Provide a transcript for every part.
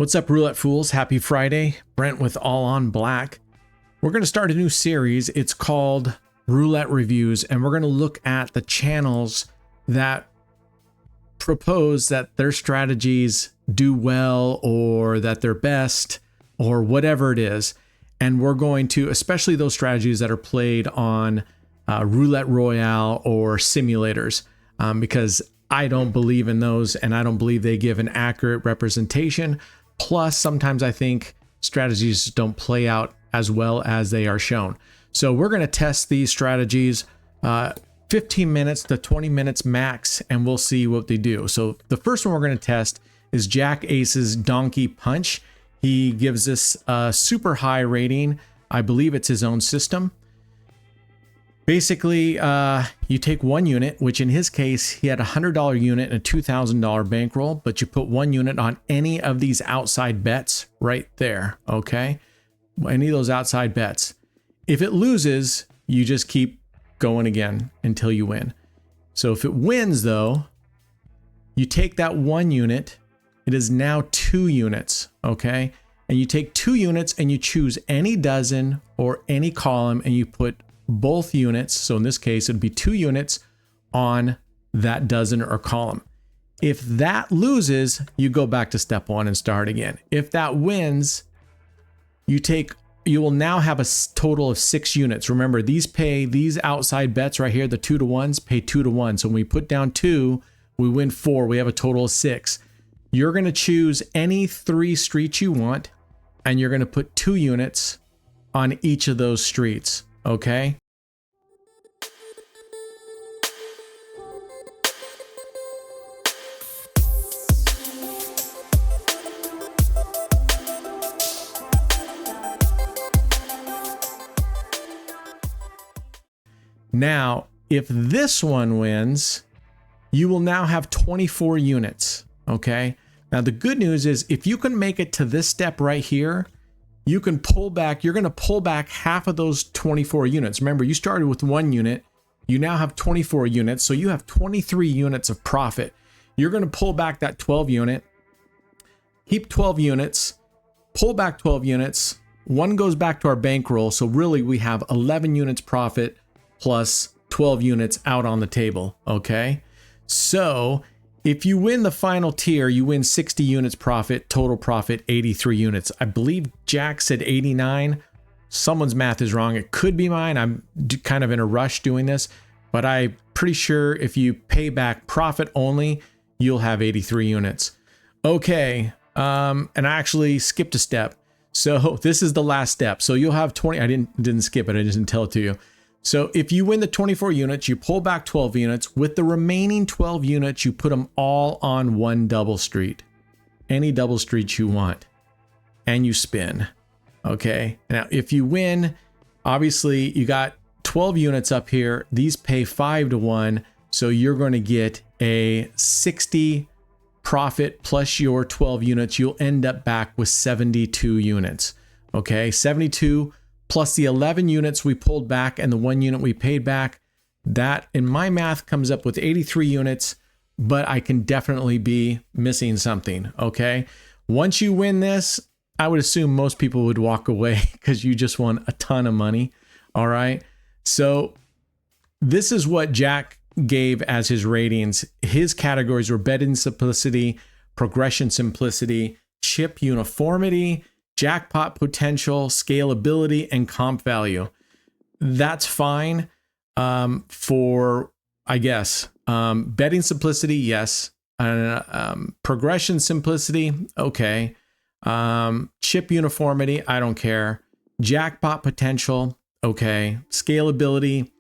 What's up, Roulette Fools? Happy Friday. Brent with All on Black. We're going to start a new series. It's called Roulette Reviews, and we're going to look at the channels that propose that their strategies do well or that they're best or whatever it is. And we're going to, especially those strategies that are played on Roulette Royale or simulators, because I don't believe in those and I don't believe they give an accurate representation. Plus, sometimes I think strategies don't play out as well as they are shown. So we're going to test these strategies 15 minutes to 20 minutes max, and we'll see what they do. So the first one we're going to test is Jack Ace's Donkey Punch. He gives us a super high rating. I believe it's his own system. Basically, you take one unit, which in his case, he had a $100 unit and a $2,000 bankroll, but you put one unit on any of these outside bets right there, okay? Any of those outside bets. If it loses, you just keep going again until you win. So if it wins, though, you take that one unit. It is now 2 units, okay? And you take 2 units and you choose any dozen or any column and you put both units, so in this case it'd be 2 units on that dozen or column. If that loses, you go back to step 1 and start again. If that wins, you will now have a total of 6 units. Remember, these outside bets right here, the 2 to 1s, pay 2 to 1. So when we put down 2, we win 4. We have a total of 6. You're going to choose any 3 streets you want, and you're going to put 2 units on each of those streets. Okay. Now, if this one wins, you will now have 24 units. Okay. Now, the good news is if you can make it to this step right here, you can pull back. You're going to pull back half of those 24 units. Remember, you started with 1 unit. You now have 24 units. So you have 23 units of profit. You're going to pull back that 12 unit, keep 12 units, pull back 12 units. 1 goes back to our bankroll. So really we have 11 units profit plus 12 units out on the table. Okay. So if you win the final tier, you win 60 units profit, total profit 83 units. I believe Jack said 89. Someone's math is wrong. It could be mine. I'm kind of in a rush doing this, but I'm pretty sure if you pay back profit only, you'll have 83 units. Okay. And I actually skipped a step. So this is the last step. So you'll have 20. I didn't skip it. I just didn't tell it to you. So if you win the 24 units, you pull back 12 units. With the remaining 12 units, you put them all on one double street. Any double street you want. And you spin. Okay. Now, if you win, obviously you got 12 units up here. These pay 5 to 1. So you're going to get a 60 profit plus your 12 units. You'll end up back with 72 units. Okay. 72 plus the 11 units we pulled back and the 1 unit we paid back. That, in my math, comes up with 83 units, but I can definitely be missing something, okay? Once you win this, I would assume most people would walk away because you just won a ton of money, all right? So this is what Jack gave as his ratings. His categories were betting simplicity, progression simplicity, chip uniformity, jackpot potential, scalability, and comp value. That's fine for, I guess, betting simplicity, yes. Progression simplicity, okay. Chip uniformity, I don't care. Jackpot potential, okay. Scalability,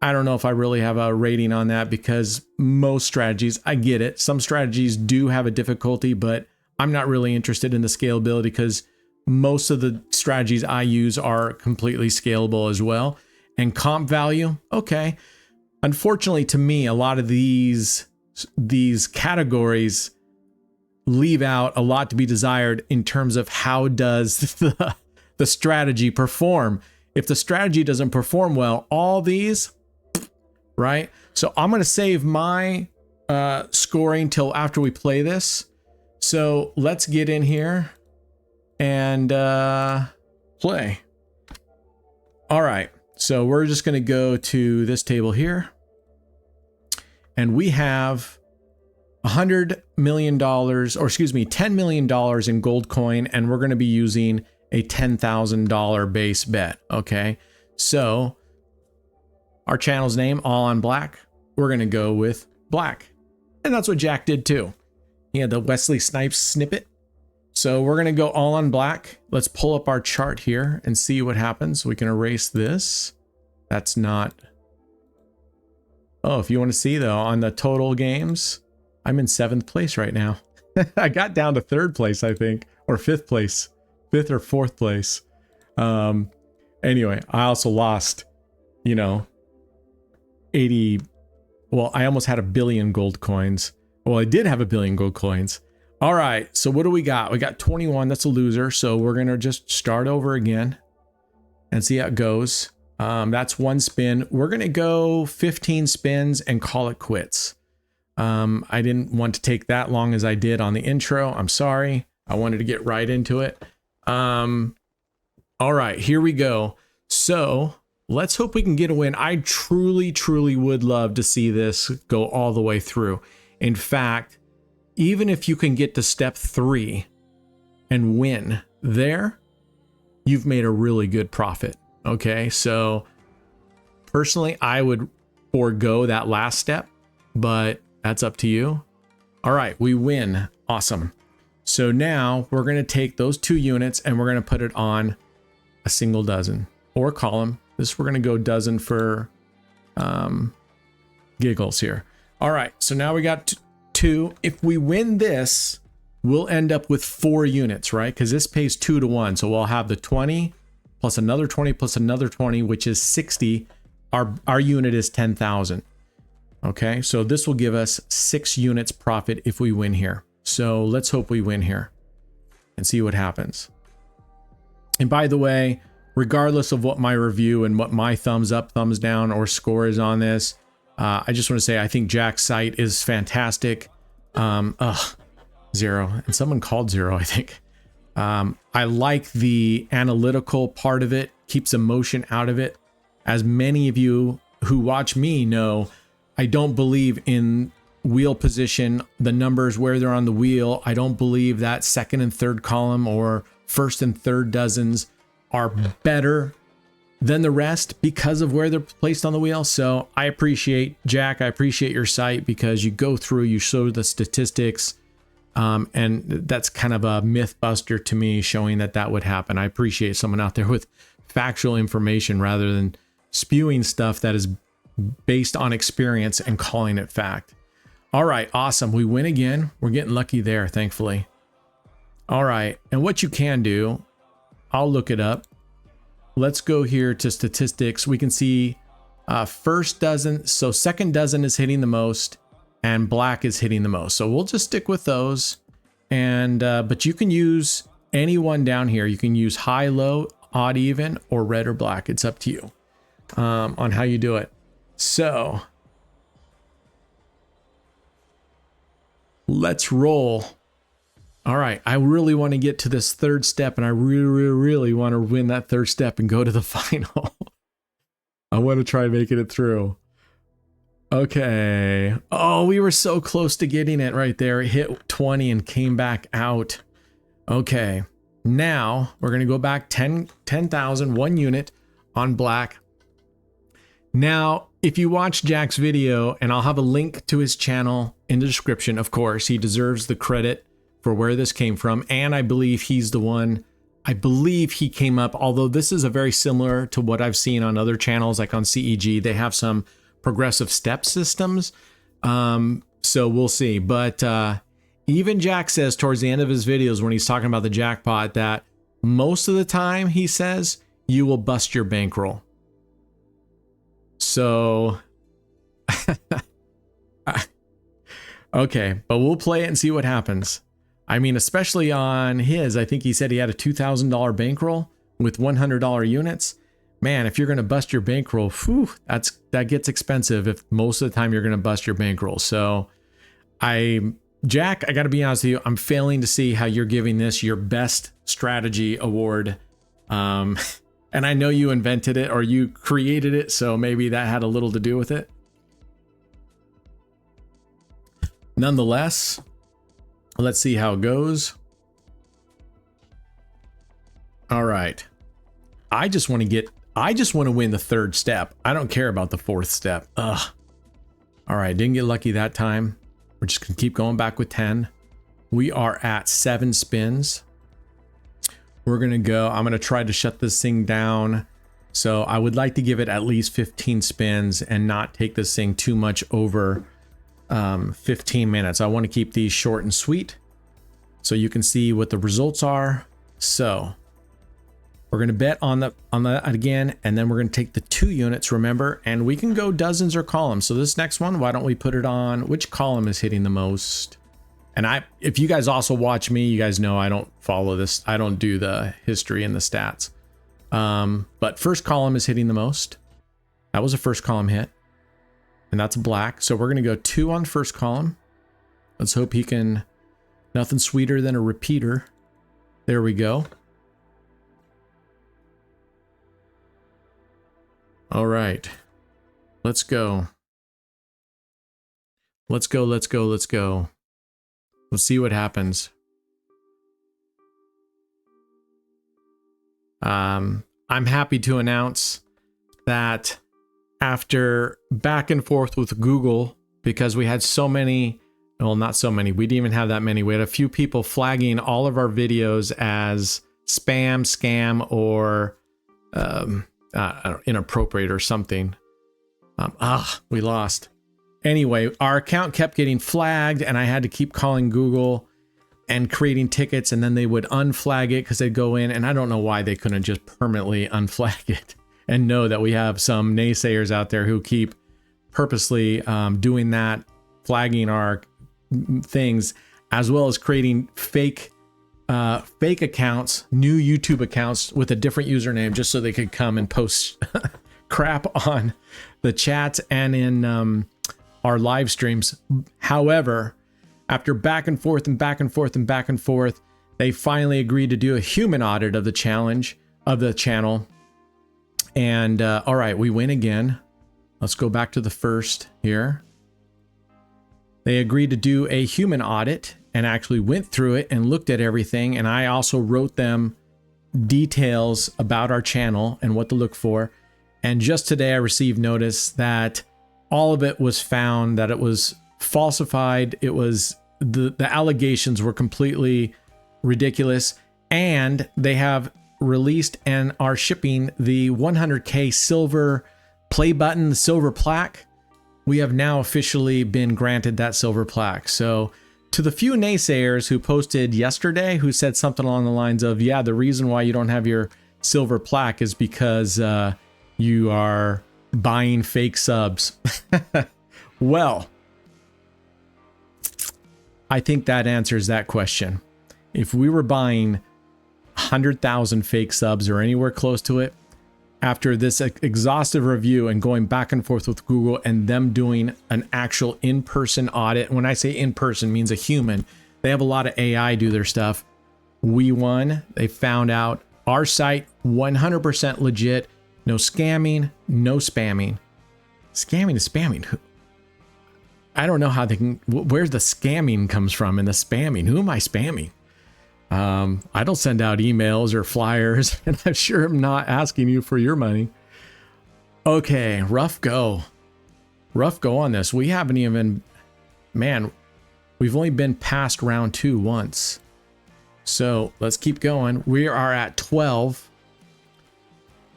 I don't know if I really have a rating on that because most strategies, I get it. Some strategies do have a difficulty, but I'm not really interested in the scalability because most of the strategies I use are completely scalable as well. And comp value, okay. Unfortunately, to me, a lot of these categories leave out a lot to be desired in terms of how does the strategy perform. If the strategy doesn't perform well, all these, right? So I'm going to save my scoring till after we play this. So let's get in here. and play. All right, so we're just going to go to this table here, and we have $100 million, or excuse me, $10 million in gold coin, and we're going to be using a $10,000 base bet. Okay, so our channel's name, All on Black, we're going to go with black, and that's what Jack did too. He had the Wesley Snipes snippet. So we're going to go all on black. Let's pull up our chart here and see what happens. We can erase this. That's not. Oh, if you want to see though, on the total games, I'm in 7th place right now. I got down to 3rd place, I think, or 5th place, 5th or 4th place. Anyway, I also lost, 80. Well, I almost had 1 billion gold coins. Well, I did have 1 billion gold coins. All right, so what do we got? We got 21, that's a loser. So we're gonna just start over again and see how it goes. That's 1 spin. We're gonna go 15 spins and call it quits. I didn't want to take that long as I did on the intro. I'm sorry. I wanted to get right into it. All right, here we go. So let's hope we can get a win. I truly, truly would love to see this go all the way through. In fact, even if you can get to step 3 and win there, you've made a really good profit. Okay, so personally, I would forego that last step, but that's up to you. All right, we win. Awesome. So now we're going to take those 2 units and we're going to put it on a single dozen or column. This we're going to go dozen for giggles here. All right, so now we got 2. If we win this, we'll end up with 4 units, right? Because this pays 2 to 1. So we'll have the 20 plus another 20 plus another 20, which is 60. Our unit is 10,000. Okay, so this will give us 6 units profit if we win here. So let's hope we win here and see what happens. And by the way, regardless of what my review and what my thumbs up, thumbs down, or score is on this, I just want to say I think Jack's site is fantastic. 0, and someone called 0, I think. I like the analytical part of it, keeps emotion out of it. As many of you who watch me know, I don't believe in wheel position, the numbers where they're on the wheel. I don't believe that 2nd and 3rd column or 1st and 3rd dozens are better than the rest because of where they're placed on the wheel. So I appreciate, Jack, I appreciate your site because you go through, you show the statistics, and that's kind of a myth buster to me, showing that would happen. I appreciate someone out there with factual information rather than spewing stuff that is based on experience and calling it fact. All right, awesome. We win again. We're getting lucky there, thankfully. All right, and what you can do, I'll look it up. Let's go here to statistics. We can see 1st dozen. So 2nd dozen is hitting the most and black is hitting the most. So we'll just stick with those. And but you can use any one down here. You can use high, low, odd, even, or red or black. It's up to you on how you do it. So let's roll. All right, I really want to get to this 3rd step, and I really want to win that 3rd step and go to the final. I want to try making it through. Okay. Oh, we were so close to getting it right there. It hit 20 and came back out. Okay. Now we're going to go back 10,000, 1 unit on black. Now, if you watch Jack's video, and I'll have a link to his channel in the description, of course, he deserves the credit for where this came from, and I believe he's the one. I believe he came up, although this is a very similar to what I've seen on other channels, like on CEG. They have some progressive step systems, so we'll see. But even Jack says towards the end of his videos when he's talking about the jackpot that most of the time, he says, you will bust your bankroll. So okay, but we'll play it and see what happens. I mean, especially on his, I think he said he had a $2,000 bankroll with $100 units. Man, if you're going to bust your bankroll, whew, that gets expensive if most of the time you're going to bust your bankroll. So I Jack, I got to be honest with you. I'm failing to see how you're giving this your best strategy award. And I know you invented it or you created it, so maybe that had a little to do with it. Nonetheless, let's see how it goes. All right. I just want to win the third step. I don't care about the fourth step. Ugh. All right, didn't get lucky that time. We're just gonna keep going back with 10. We are at 7 spins. We're gonna go, I'm gonna try to shut this thing down. So I would like to give it at least 15 spins and not take this thing too much over 15 minutes. I want to keep these short and sweet so you can see what the results are. So we're going to bet on that again, and then we're going to take the 2 units, remember, and we can go dozens or columns. So this next one, why don't we put it on which column is hitting the most? And if you guys also watch me, you guys know I don't follow this. I don't do the history and the stats. But first column is hitting the most. That was a first column hit. And that's a black. So we're going to go 2 on first column. Let's hope he can, nothing sweeter than a repeater. There we go. All right. Let's go. Let's go, let's go, let's go. Let's see what happens. I'm happy to announce that after back and forth with Google, because we had so many, well, not so many, we didn't even have that many. We had a few people flagging all of our videos as spam, scam, or inappropriate or something. We lost. Anyway, our account kept getting flagged and I had to keep calling Google and creating tickets, and then they would unflag it because they'd go in, and I don't know why they couldn't just permanently unflag it and know that we have some naysayers out there who keep purposely doing that, flagging our things, as well as creating fake accounts, new YouTube accounts with a different username just so they could come and post crap on the chats and in our live streams. However, after back and forth and back and forth and back and forth, they finally agreed to do a human audit of the challenge of the channel. And all right, we win again. Let's go back to the first here. They agreed to do a human audit and actually went through it and looked at everything. And I also wrote them details about our channel and what to look for. And just today I received notice that all of it was found, that it was falsified. It was the allegations were completely ridiculous, and they have released and are shipping the 100K silver play button, the silver plaque. We have now officially been granted that silver plaque. So to the few naysayers who posted yesterday, who said something along the lines of, yeah, the reason why you don't have your silver plaque is because you are buying fake subs. Well, I think that answers that question. If we were buying 100,000 fake subs or anywhere close to it, after this exhaustive review and going back and forth with Google and them doing an actual in-person audit, when I say in-person, means a human. They have a lot of AI do their stuff. We won. They found out our site 100% legit. No scamming, no spamming. Scamming is spamming. I don't know how they can, where the scamming comes from and the spamming. Who am I spamming? I don't send out emails or flyers, and I'm sure I'm not asking you for your money. Okay, rough go. Rough go on this. We haven't even, man, we've only been past round 2 once. So let's keep going. We are at 12.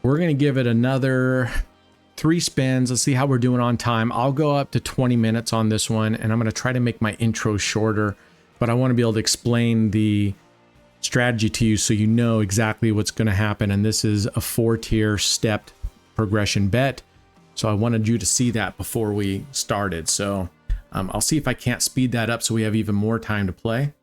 We're going to give it another 3 spins. Let's see how we're doing on time. I'll go up to 20 minutes on this one, and I'm going to try to make my intro shorter, but I want to be able to explain the strategy to you so you know exactly what's going to happen. And this is a 4-tier stepped progression bet. So I wanted you to see that before we started. So I'll see if I can't speed that up so we have even more time to play.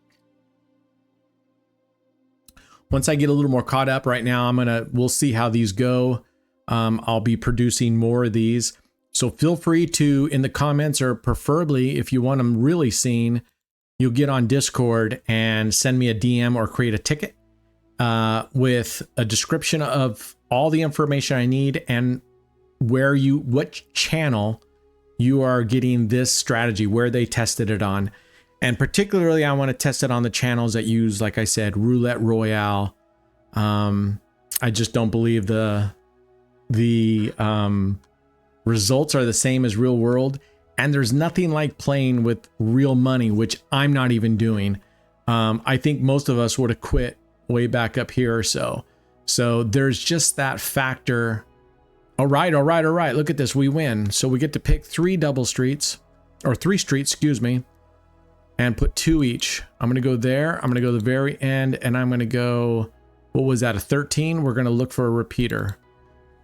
Once I get a little more caught up right now, we'll see how these go. I'll be producing more of these. So feel free to, in the comments, or preferably if you want them really seen, you'll get on Discord and send me a DM or create a ticket with a description of all the information I need and what channel you are getting this strategy, where they tested it on. And particularly, I want to test it on the channels that use, like I said, Roulette Royale. I just don't believe the results are the same as real world. And there's nothing like playing with real money, which I'm not even doing. I think most of us would have quit way back up here or so. So there's just that factor. All right. Look at this. We win. So we get to pick 3 streets, excuse me, and put 2 each. I'm going to go there. I'm going to go to the very end, and I'm going to go, what was that, a 13? We're going to look for a repeater.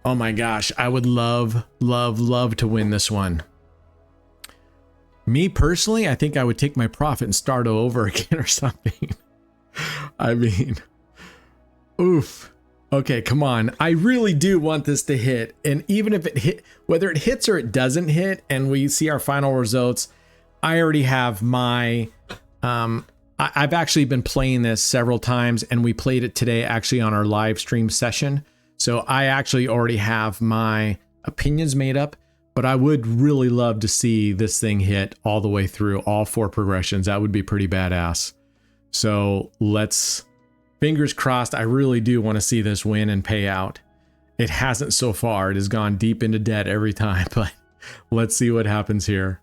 Oh my gosh. I would love to win this one. Me personally, I think I would take my profit and start over again or something. I mean, oof. Okay, come on. I really do want this to hit. And even if it hit, whether it hits or it doesn't hit, and we see our final results, I already have my, I've actually been playing this several times, and we played it today actually on our live stream session. So I actually already have my opinions made up, but I would really love to see this thing hit all the way through all 4 progressions. That would be pretty badass. So let's, fingers crossed. I really do want to see this win and pay out. It hasn't so far. It has gone deep into debt every time, but let's see what happens here.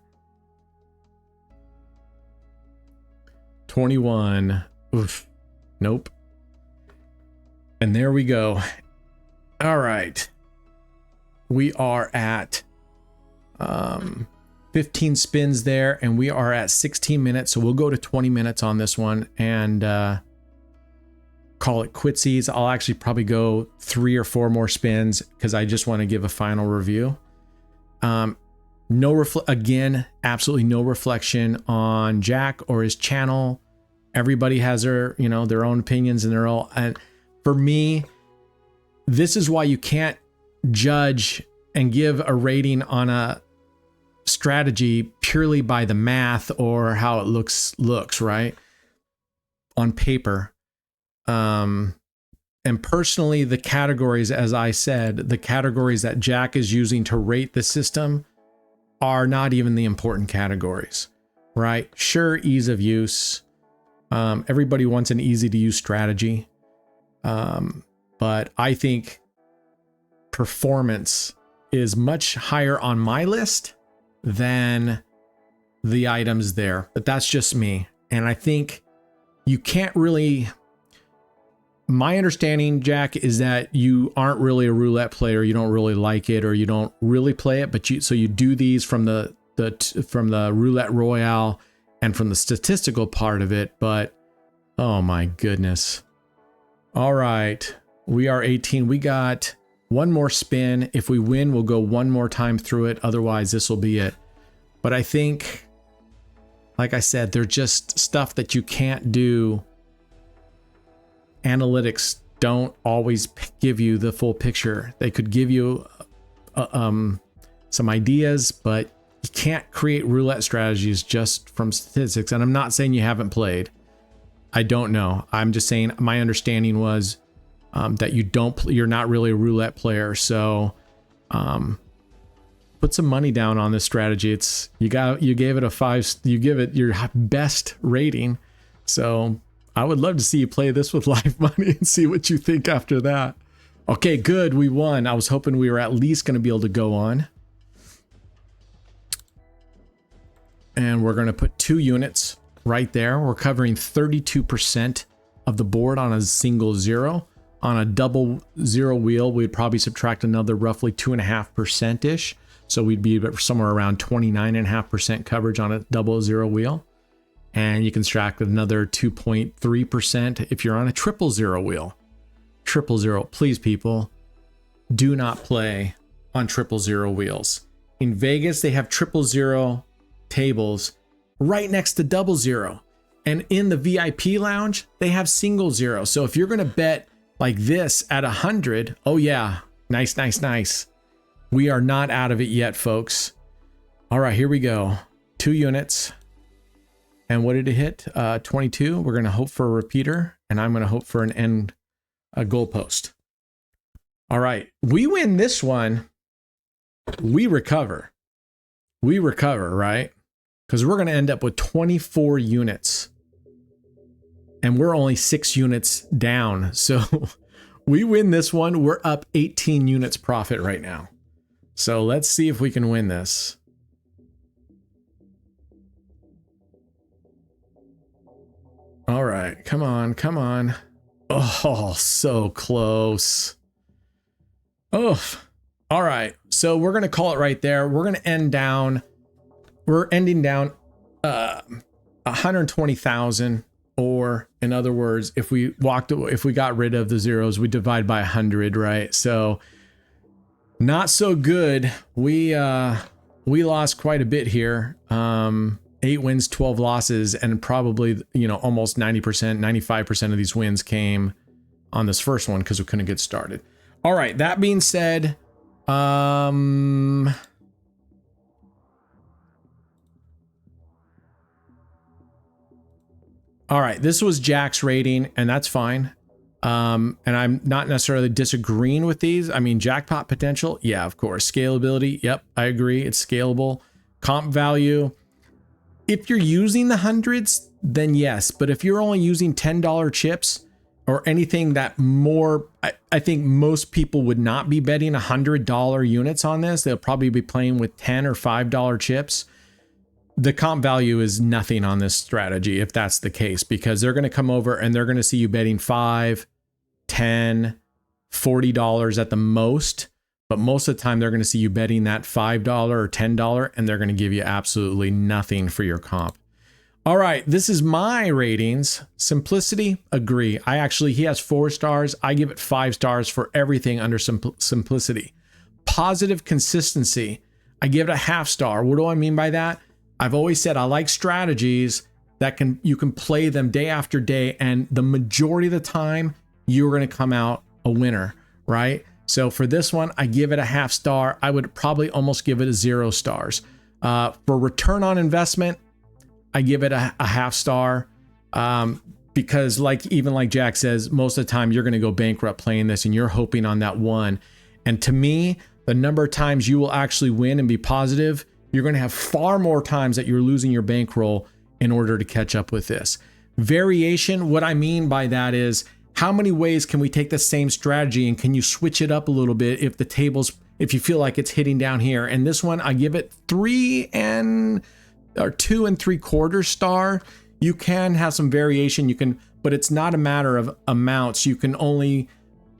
21. Oof. Nope. And there we go. All right. We are at 15 spins there, and we are at 16 minutes. So we'll go to 20 minutes on this one and call it quitsies. I'll actually probably go 3 or 4 more spins because I just want to give a final review. Again, absolutely no reflection on Jack or his channel. Everybody has their, their own opinions, and they're all, and for me, this is why you can't judge and give a rating on a strategy purely by the math or how it looks, right? On paper. And personally, the categories, as I said, the categories that Jack is using to rate the system are not even the important categories, right? Sure, ease of use. Everybody wants an easy to use strategy. But I think performance is much higher on my list than the items there. But that's just me. And I think you can't really, my understanding, Jack, is that you aren't really a roulette player. You don't really like it, or you don't really play it, but so you do these from the Roulette Royale and from the statistical part of it. But oh my goodness. All right. We are 18. We got one more spin. If we win, we'll go one more time through it. Otherwise, this will be it. But I think, like I said, they're just stuff that you can't do. Analytics don't always give you the full picture. They could give you some ideas, but you can't create roulette strategies just from statistics. And I'm not saying you haven't played. I don't know. I'm just saying my understanding was that you're not really a roulette player. So put some money down on this strategy. You gave it a 5. You give it your best rating. So I would love to see you play this with live money and see what you think after that. Okay, good. We won. I was hoping we were at least going to be able to go on. And we're going to put 2 units right there. We're covering 32% of the board on a single 0. On a double 0 wheel, we'd probably subtract another roughly 2.5%-ish. So we'd be somewhere around 29.5% coverage on a double 0 wheel. And you can subtract another 2.3% if you're on a triple 0 wheel. Triple 0, please people, do not play on triple 0 wheels. In Vegas, they have triple 0 tables right next to double 0. And in the VIP lounge, they have single 0. So if you're going to bet like this at 100, oh yeah, nice. We are not out of it yet, folks. All right, here we go. 2 units. And what did it hit? 22. We're going to hope for a repeater, and I'm going to hope for an end goalpost. All right. We win this one. We recover. We recover, right? Because we're going to end up with 24 units. And we're only 6 units down. So we win this one. We're up 18 units profit right now. So let's see if we can win this. All right. Come on. Come on. Oh, so close. Oh, all right. So we're going to call it right there. We're going to end down. We're ending down 120,000. Or in other words, if we got rid of the zeros, we divide by 100, right? So not so good. We lost quite a bit here. 8 wins, 12 losses, and probably, almost 90%, 95% of these wins came on this first one because we couldn't get started. All right, that being said, all right, this was Jack's rating, and that's fine. And I'm not necessarily disagreeing with these. I mean, jackpot potential, yeah, of course. Scalability, yep, I agree. It's scalable. Comp value, if you're using the hundreds, then yes. But if you're only using $10 chips or anything that more, I think most people would not be betting $100 units on this. They'll probably be playing with $10 or $5 chips. The comp value is nothing on this strategy if that's the case, because they're going to come over and they're going to see you betting $5, $10, $40 at the most. But most of the time they're going to see you betting that $5 or $10, and they're going to give you absolutely nothing for your comp. All right, this is my ratings. Simplicity, agree. He has 4 stars. I give it 5 stars for everything under simplicity. Positive consistency, I give it a half star. What do I mean by that? I've always said I like strategies that you can play them day after day, and the majority of the time you're going to come out a winner, right? So for this one, I give it a half star. I would probably almost give it a 0 stars. For return on investment, I give it a half star, because like Jack says, most of the time you're going to go bankrupt playing this, and you're hoping on that one. And to me, the number of times you will actually win and be positive, you're going to have far more times that you're losing your bankroll in order to catch up with this. Variation, what I mean by that is, how many ways can we take the same strategy, and can you switch it up a little bit if you feel like it's hitting down here? And this one, I give it 2 3/4 star. You can have some variation, but it's not a matter of amounts. You can only,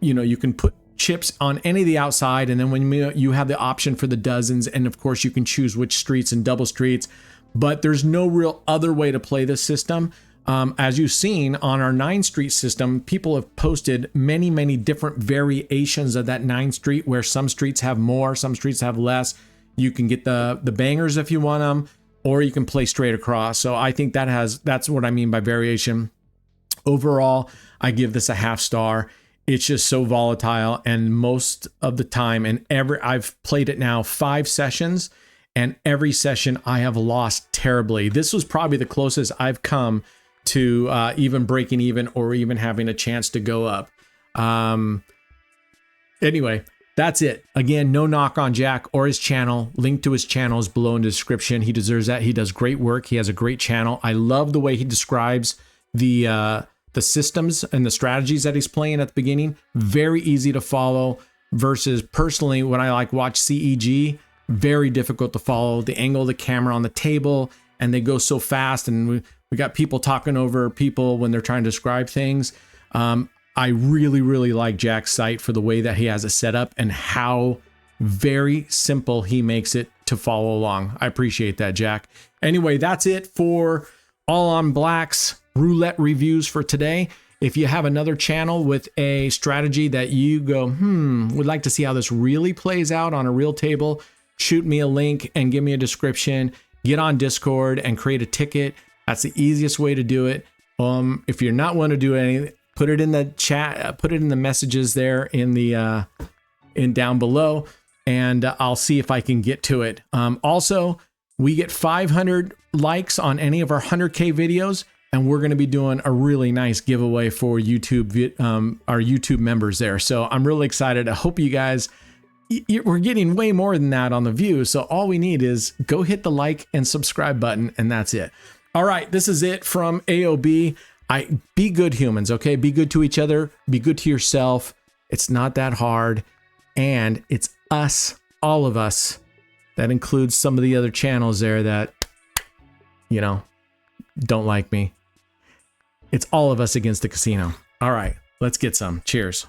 you can put chips on any of the outside, and then when you have the option for the dozens, and of course you can choose which streets and double streets, but there's no real other way to play this system. As you've seen on our 9 street system, people have posted many different variations of that 9 street, where some streets have more, some streets have less. You can get the bangers if you want them, or you can play straight across. So I think that's what I mean by variation. Overall, I give this a half star. It's just so volatile, and most of the time, I've played it now 5 sessions, and every session I have lost terribly. This was probably the closest I've come to even breaking even, or even having a chance to go up. Anyway, that's it. Again, no knock on Jack or his channel. Link to his channel is below in the description. He deserves that. He does great work. He has a great channel. I love the way he describes the systems and the strategies that he's playing at the beginning. Very easy to follow, versus personally, when I watch CEG, very difficult to follow. The angle of the camera on the table, and they go so fast, and we got people talking over people when they're trying to describe things. I really like Jack's site for the way that he has it set up, and how very simple he makes it to follow along. I appreciate that, Jack. Anyway, that's it for All on Black's roulette reviews for today. If you have another channel with a strategy that you go, would like to see how this really plays out on a real table, shoot me a link and give me a description. Get on Discord and create a ticket. That's the easiest way to do it. If you're not want to do anything, put it in the chat, put it in the messages there in down below, and I'll see if I can get to it. Also, we get 500 likes on any of our 100K videos, and we're going to be doing a really nice giveaway for YouTube, our YouTube members there. So I'm really excited. I hope you guys, we're getting way more than that on the views. So all we need is go hit the like and subscribe button, and that's it. All right, this is it from AOB. Be good humans, okay? Be good to each other. Be good to yourself. It's not that hard. And it's us, all of us. That includes some of the other channels there that, you know, don't like me. It's all of us against the casino. All right, let's get some. Cheers.